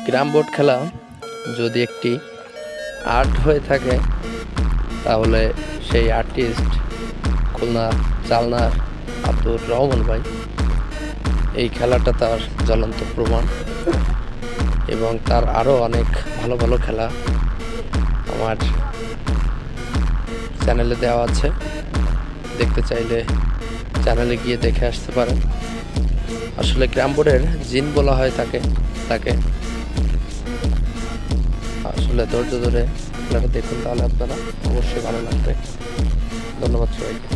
Carrom board খেলা যদি একটি আর্ট হয়ে থাকে তাহলে সেই আর্টিস্ট খুলনা চালনার আব্দুর রহমান ভাই। এই খেলাটা তার জ্বলন্ত প্রমাণ এবং তার আরও অনেক ভালো ভালো খেলা আমার চ্যানেলে দেওয়া আছে, দেখতে চাইলে চ্যানেলে গিয়ে দেখে আসতে পারেন। আসলে ক্যারাম বোর্ডের জিন বলা হয় তাকে আসলে ধৈর্য ধরে খেলাটা দেখুন, তাহলে আপনারা অবশ্যই ভালো লাগবে। ধন্যবাদ সবাইকে।